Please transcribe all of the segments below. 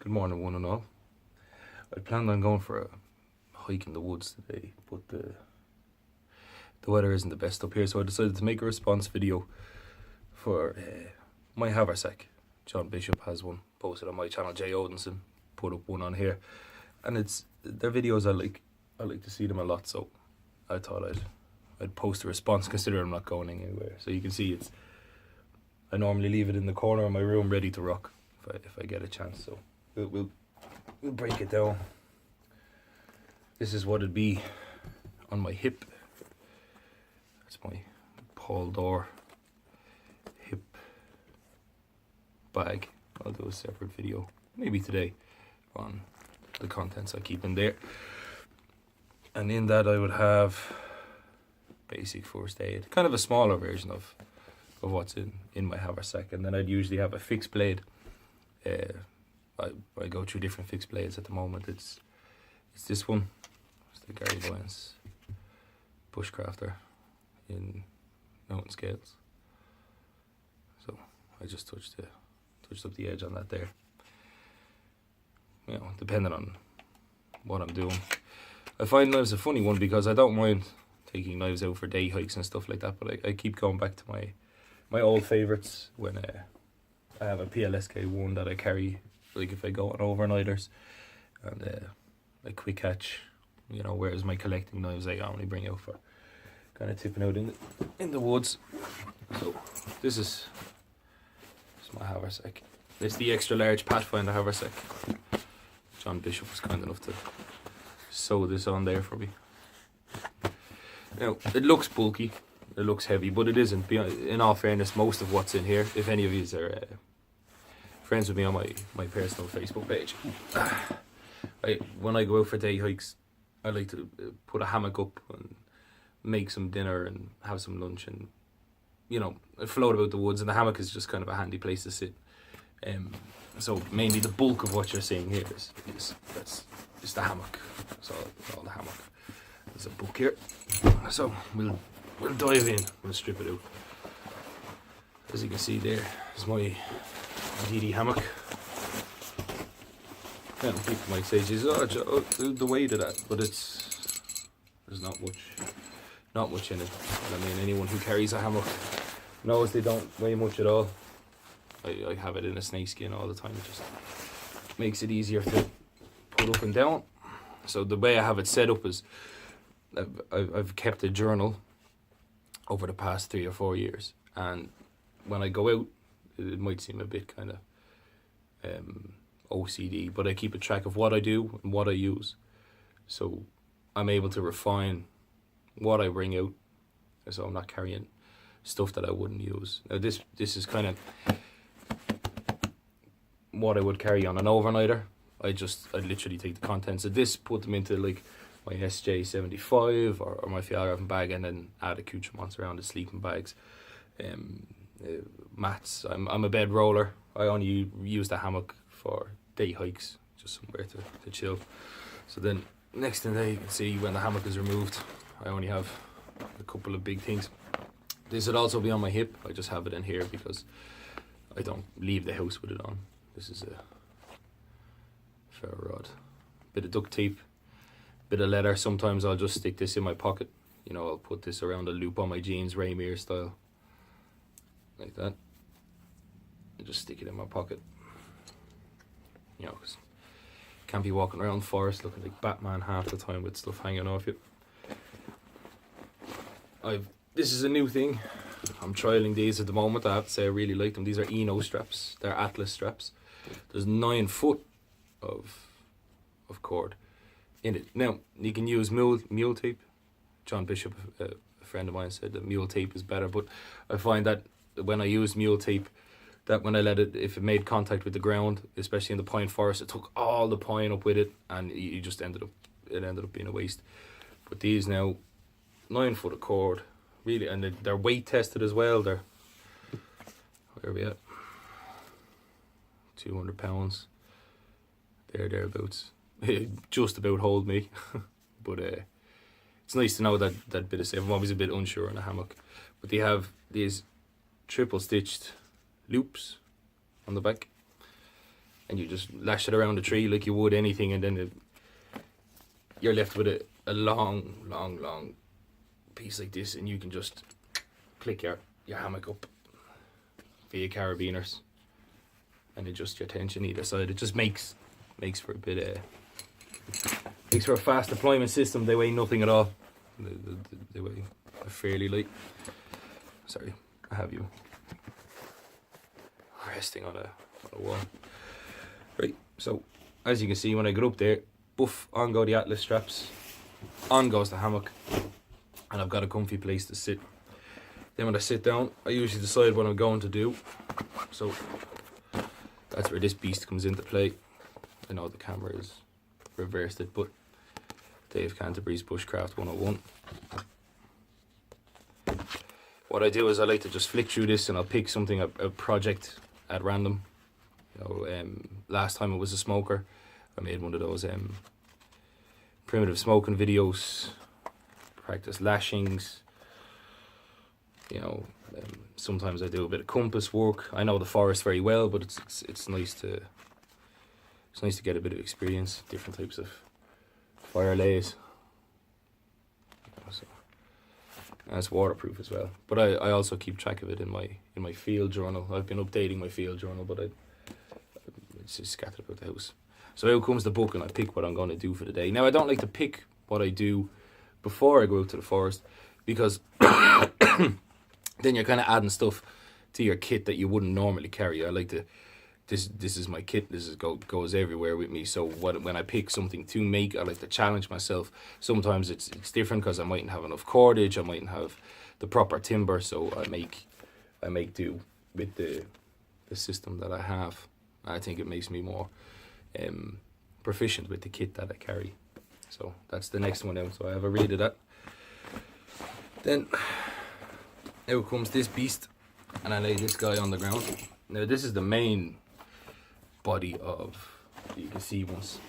Good morning, one and all. I planned on going for a hike in the woods today, but the weather isn't the best up here, so I decided to make a response video for my haversack. John Bishop has one posted on my channel. Jay Odinson put up one on here, and their videos. I like to see them a lot, so I thought I'd post a response, considering I'm not going anywhere. So you can see I normally leave it in the corner of my room ready to rock if I get a chance. So we'll break it down. This is what it'd be on my hip. That's my Paul Door hip bag. I'll do a separate video, maybe today, on the contents I keep in there. And in that I would have basic first aid, kind of a smaller version of what's in my haversack. And then I'd usually have a fixed blade. I go through different fixed blades at the moment. It's this one. It's the Gary Boyens Bushcrafter in mountain scales. So I just touched up the edge on that there. You know, depending on what I'm doing. I find knives a funny one because I don't mind taking knives out for day hikes and stuff like that, but I keep going back to my old favourites when I have a PLSK1 that I carry, like if I go on overnighters, and a quick hatch, you know, whereas my collecting knives I only bring out for kind of tipping out in the woods. So this is my haversack. It's the extra large Pathfinder haversack. John Bishop was kind enough to sew this on there for me. Now, it looks bulky, it looks heavy, but it isn't. In all fairness, most of what's in here, if any of you are friends with me on my personal Facebook page, when I go out for day hikes, I like to put a hammock up and make some dinner and have some lunch and, you know, float about the woods, and the hammock is just kind of a handy place to sit. So mainly the bulk of what you're seeing here is the hammock. So all the hammock. There's a book here, so we'll dive in. We'll strip it out. As you can see, there is my DD hammock. Yeah, people might say, the weight of that, but there's not much in it. And I mean, anyone who carries a hammock knows they don't weigh much at all. I have it in a snakeskin all the time. It just makes it easier to put up and down. So the way I have it set up is I've kept a journal over the past 3 or 4 years, and when I go out, it might seem a bit kind of OCD, but I keep a track of what I do and what I use, so I'm able to refine what I bring out, so I'm not carrying stuff that I wouldn't use. Now this is kind of what I would carry on an overnighter. I'd literally take the contents of this, put them into like my SJ75 or my Fjallraven bag, and then add accoutrements around the sleeping bags. Mats. I'm a bed roller. I only use the hammock for day hikes, just somewhere to chill. So then next thing there, you can see when the hammock is removed, I only have a couple of big things. This would also be on my hip. I just have it in here because I don't leave the house with it on. This is a ferro rod, bit of duct tape, bit of leather. Sometimes I'll just stick this in my pocket. You know, I'll put this around a loop on my jeans, Rainier style, like that. And just stick it in my pocket. You know, 'cause can't be walking around the forest looking like Batman half the time with stuff hanging off you. This is a new thing. I'm trialing these at the moment. I have to say I really like them. These are Eno straps. They're Atlas straps. There's 9 foot of cord in it. Now, you can use mule tape. John Bishop, a friend of mine, said that mule tape is better, but I find that when I use mule tape, that when I if it made contact with the ground, especially in the pine forest, it took all the pine up with it, and it ended up being a waste. But these now, 9 foot of cord, really, and they're weight tested as well. They're, where are we at? 200 pounds. Thereabouts. Just about hold me. But it's nice to know that bit of safe. I'm always a bit unsure on a hammock. But they have these triple stitched loops on the back. and you just lash it around the tree like you would anything, and then you're left with a long piece like this, and you can just click your hammock up via carabiners and adjust your tension either side. It just makes for a bit makes for a fast deployment system. They weigh nothing at all. They weigh fairly light. Sorry, I have you resting on a wall. Right, so as you can see, when I get up there, boof, on go the Atlas straps, on goes the hammock, and I've got a comfy place to sit. Then when I sit down, I usually decide what I'm going to do. So that's where this beast comes into play. I know the camera is reversed it, but Dave Canterbury's Bushcraft 101. What I do is I like to just flick through this, and I'll pick something, a project at random. You know, last time it was a smoker. I made one of those primitive smoking videos, practice lashings. You know, sometimes I do a bit of compass work. I know the forest very well, but it's nice to get a bit of experience, different types of fire lays. So, and it's waterproof as well. But I also keep track of it in my field journal. I've been updating my field journal, but it's just scattered about the house. So out comes the book, and I pick what I'm going to do for the day. Now, I don't like to pick what I do before I go out to the forest, because then you're kind of adding stuff to your kit that you wouldn't normally carry. I like to, this is my kit, goes everywhere with me. So when I pick something to make, I like to challenge myself. Sometimes it's different because I mightn't have enough cordage, I mightn't have the proper timber, so I make do with the system that I have. I think it makes me more proficient with the kit that I carry. So that's the next one out, so I have a read of that. Then out comes this beast, and I lay this guy on the ground. Now this is the main body of, you can see once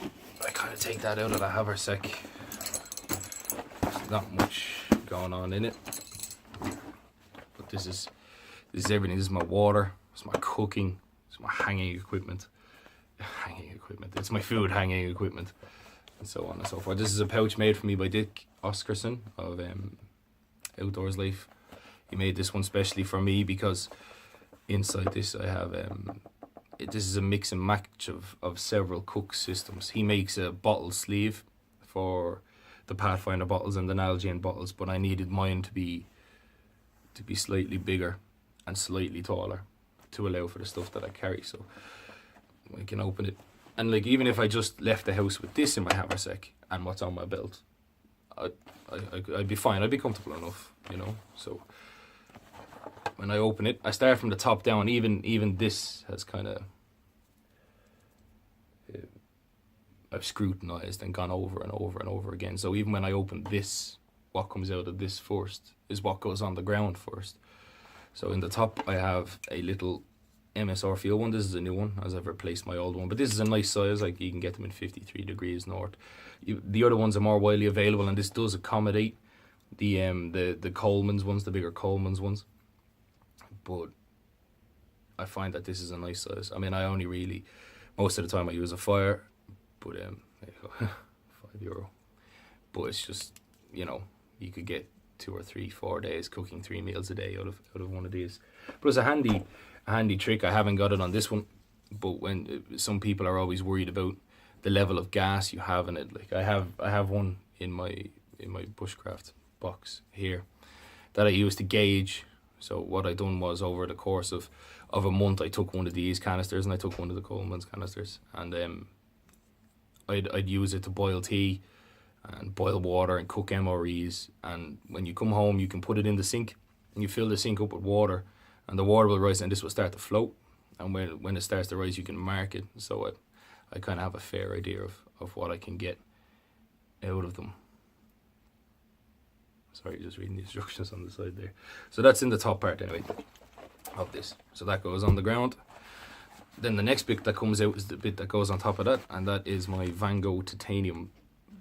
I kind of take that out of the haversack, there's not much going on in it. But this is everything. This is my water, it's my cooking, it's my hanging equipment. It's my food hanging equipment, and so on and so forth. This is a pouch made for me by Dick Oscarson of Outdoors Life. He made this one specially for me because inside this I have this is a mix and match of several cook systems. He makes a bottle sleeve for the Pathfinder bottles and the Nalgene bottles, but I needed mine to be slightly bigger and slightly taller to allow for the stuff that I carry. So I can open it, and like, even if I just left the house with this in my haversack and what's on my belt, I'd be fine. I'd be comfortable enough, you know. So when I open it, I start from the top down. Even this has kind of I've scrutinized and gone over and over and over again. So even when I open this, what comes out of this first is what goes on the ground first. So in the top I have a little MSR Field one. This is a new one, as I've replaced my old one, but this is a nice size. Like, you can get them in 53 degrees north. The other ones are more widely available, and this does accommodate the Coleman's ones, the bigger Coleman's ones. But I find that this is a nice size. I mean, I only really, most of the time I use a fire, but there you go, €5. But it's just, you know, you could get 2 or 3, 4 days cooking 3 meals a day out of one of these. But it's a handy trick. I haven't got it on this one, but when some people are always worried about the level of gas you have in it, like I have one in my bushcraft box here that I use to gauge. So what I done was, over the course of a month, I took one of these canisters and I took one of the Coleman's canisters, and I'd use it to boil tea and boil water and cook MREs. And when you come home, you can put it in the sink and you fill the sink up with water, and the water will rise and this will start to float. And when it starts to rise, you can mark it. So I kind of have a fair idea of what I can get out of them. Sorry, just reading the instructions on the side there. So that's in the top part anyway of this. So that goes on the ground. Then the next bit that comes out is the bit that goes on top of that, and that is my Van Gogh titanium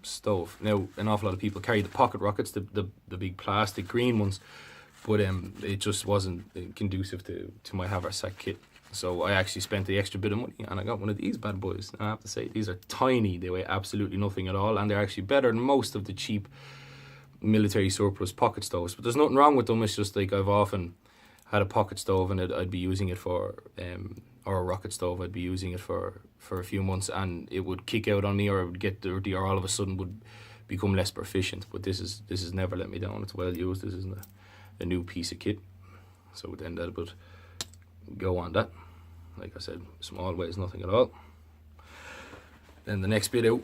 stove. Now, an awful lot of people carry the pocket rockets, the big plastic green ones, but it just wasn't conducive to my haversack kit. So I actually spent the extra bit of money and I got one of these bad boys. And I have to say, these are tiny. They weigh absolutely nothing at all, and they're actually better than most of the cheap military surplus pocket stoves. But there's nothing wrong with them. It's just like I've often had a pocket stove and I'd be using it for, or a rocket stove, I'd be using it for a few months, and it would kick out on me, or it would get dirty, or all of a sudden would become less proficient. But this is never let me down. It's well used. This isn't a new piece of kit. So then that would go on that. Like I said, small weighs nothing at all. Then the next bit out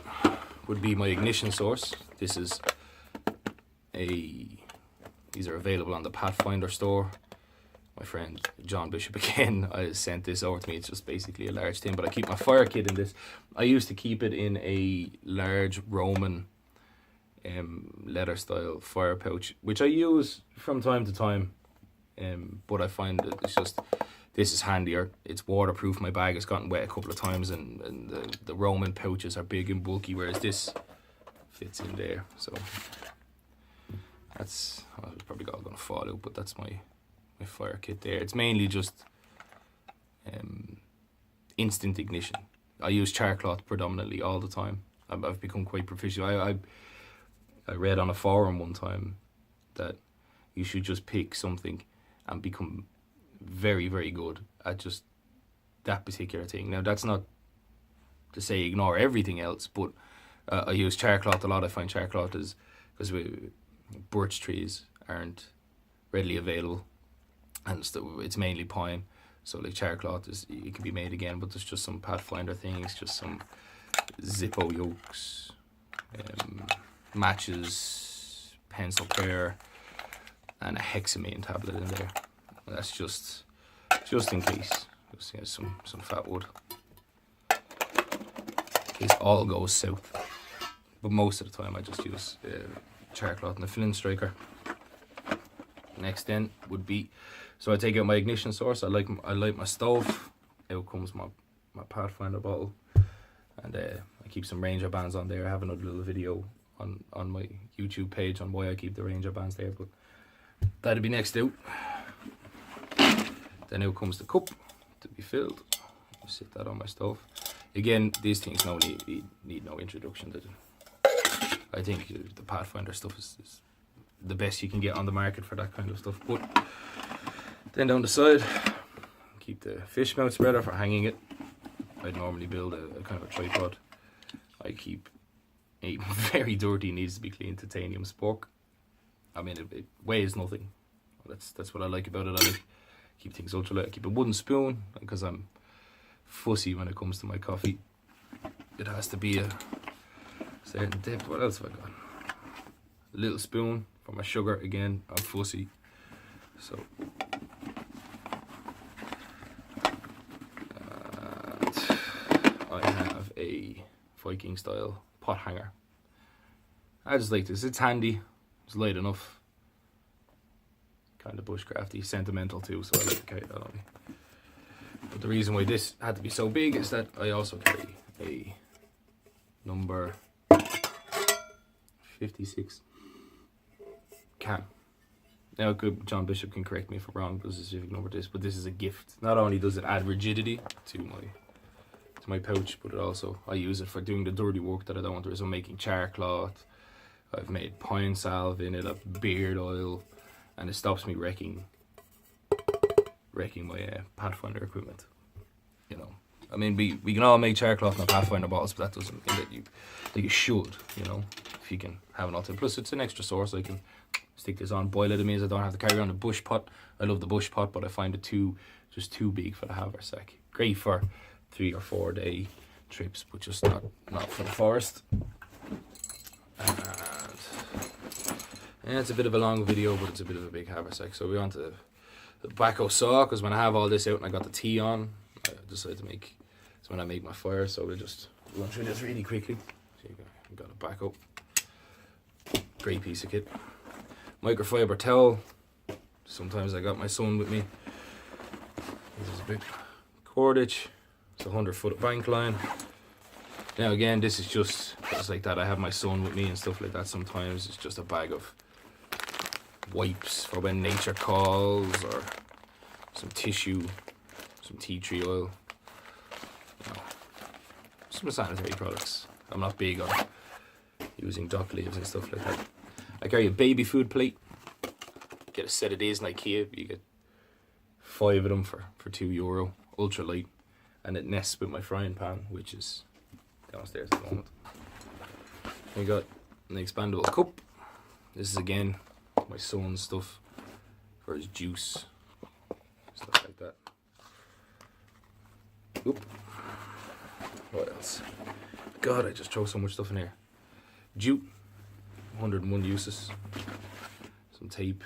would be my ignition source. These are available on the Pathfinder store. My friend John Bishop again sent this over to me. It's just basically a large tin, but I keep my fire kit in this. I used to keep it in a large Roman leather style fire pouch, which I use from time to time, but I find that it's just, this is handier. It's waterproof. My bag has gotten wet a couple of times, and the Roman pouches are big and bulky, whereas this fits in there. So that's, it's probably all going to fall out, but that's my fire kit there. It's mainly just instant ignition. I use char cloth predominantly all the time. I've become quite proficient. I read on a forum one time that you should just pick something and become very, very good at just that particular thing. Now, that's not to say ignore everything else, but I use char cloth a lot. I find char cloth is, because birch trees aren't readily available, and it's mainly pine, so like char cloth it can be made again, but there's just some Pathfinder things, just some Zippo yokes, matches, pencil prayer, and a hexamine tablet in there. That's just in case. Just some fat wood, in case all goes south. But most of the time I just use char cloth and a flint striker. Next then would be, so I take out my ignition source. I light my stove. Out comes my Pathfinder bottle, and I keep some Ranger bands on there. I have another little video on my YouTube page on why I keep the Ranger bands there, but that'll be next out. Then out comes the cup to be filled. I'll sit that on my stove. Again, these things need no introduction. I think the Pathfinder stuff is the best you can get on the market for that kind of stuff. But then down the side, keep the fish mouth spreader for hanging it. I'd normally build a kind of a tripod. I keep a very dirty, needs to be clean titanium spork. I mean, it weighs nothing. That's what I like about it. I like keep things ultra light. I keep a wooden spoon because I'm fussy when it comes to my coffee. It has to be a certain depth. What else have I got? A little spoon for my sugar. Again, I'm fussy. So I have a Viking style pot hanger. I just like this. It's handy. It's light enough. Kind of bushcrafty, sentimental too, so I like to carry that on me. But the reason why this had to be so big is that I also carry a number 56 can. Now, John Bishop can correct me if I'm wrong, but specific number this, but this is a gift. Not only does it add rigidity to my pouch, but it also, I use it for doing the dirty work that I don't want to. So I'm making char cloth, I've made pine salve in it, I've beard oil, and it stops me wrecking my Pathfinder equipment. You know, I mean, we can all make char cloth and Pathfinder bottles, but that doesn't mean that you should. You know, if you can have an alternative. Plus, it's an extra source. I can stick this on, boil it. It means I don't have to carry around a bush pot. I love the bush pot, but I find it just too big for the haversack. Great for 3 or 4 day trips, but just not for the forest. And it's a bit of a long video, but it's a bit of a big haversack. So we're on to the tobacco saw, because when I have all this out and I got the tea on, I decided to make, it's when I make my fire, so we'll just run through this really quickly. So you got a tobacco. Great piece of kit. Microfiber towel. Sometimes I got my son with me. This is a big cordage. It's a 100-foot bank line. Now again, this is just like that. I have my son with me and stuff like that. Sometimes it's just a bag of wipes for when nature calls, or some tissue. some tea tree oil, you know, some sanitary products. I'm not big on using dock leaves and stuff like that. I carry a baby food plate. Get a set of these in IKEA. You get 5 of them for €2. Ultra light. And it nests with my frying pan, which is downstairs at the moment. We got an expandable cup. This is again my son's stuff for his juice, stuff like that. Oop. What else? God, I just throw so much stuff in here. Jute, 101 uses. Some tape.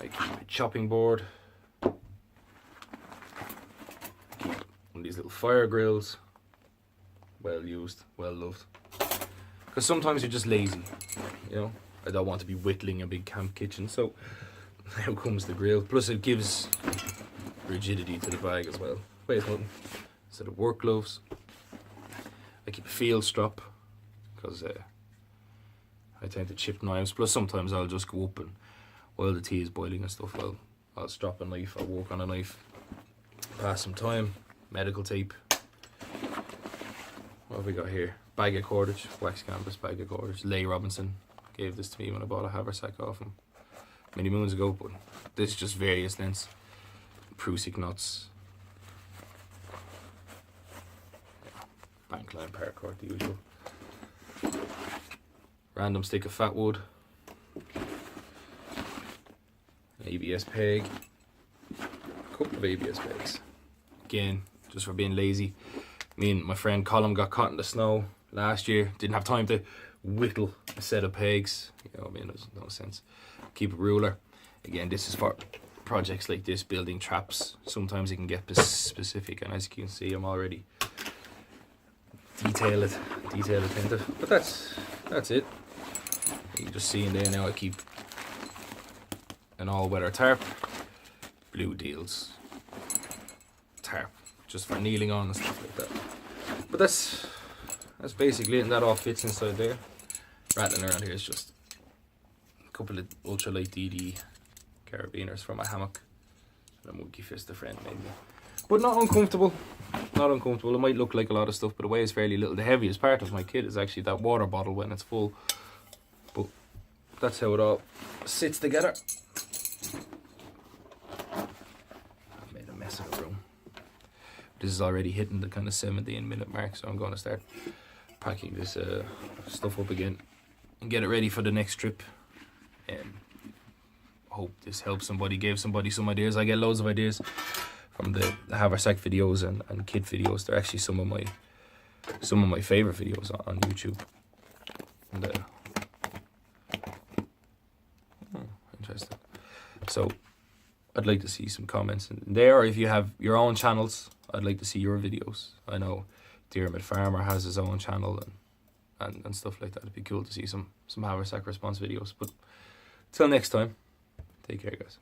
I keep a chopping board. Keep one of these little fire grills. Well used, well loved. Because sometimes you're just lazy, you know. I don't want to be whittling a big camp kitchen, so out comes the grill. Plus it gives rigidity to the bag as well. Wait a minute. Instead of work gloves, I keep a field strap because I tend to chip knives. Plus sometimes I'll just go up and while the tea is boiling and stuff, I'll strap a knife, I'll work on a knife, pass some time. Medical tape. What have we got here? Bag of cordage, wax canvas, bag of cordage. Leigh Robinson gave this to me when I bought a haversack off him many moons ago, but this is just various lengths. Prusik knots. Bank line paracord, the usual. Random stick of fat wood. An ABS peg. A couple of ABS pegs. Again, just for being lazy. Me and my friend Colin got caught in the snow last year. Didn't have time to whittle a set of pegs. You know what I mean? There's no sense. Keep a ruler. Again, this is for projects like this, building traps. Sometimes it can get specific, and as you can see, I'm already detail attentive. But that's it. You can just see in there now I keep an all-weather tarp, blue deals, tarp, just for kneeling on and stuff like that. But that's basically it, and that all fits inside there. Rattling around here is just a couple of ultralight DD carabiners for my hammock and a monkey fist a friend made me. But not uncomfortable. Not uncomfortable. It might look like a lot of stuff, but it weighs fairly little. The heaviest part of my kit is actually that water bottle when it's full. But that's how it all sits together. I've made a mess of the room. This is already hitting the kind of 17-minute mark, so I'm going to start packing this stuff up again and get it ready for the next trip. Hope this helps somebody, gave somebody some ideas. I get loads of ideas from the haversack videos and kit videos. They're actually some of my favorite videos on YouTube. And interesting. So I'd like to see some comments in there, or if you have your own channels, I'd like to see your videos. I know Dermot Farmer has his own channel and stuff like that. It'd be cool to see some haversack response videos. But till next time, take care, guys.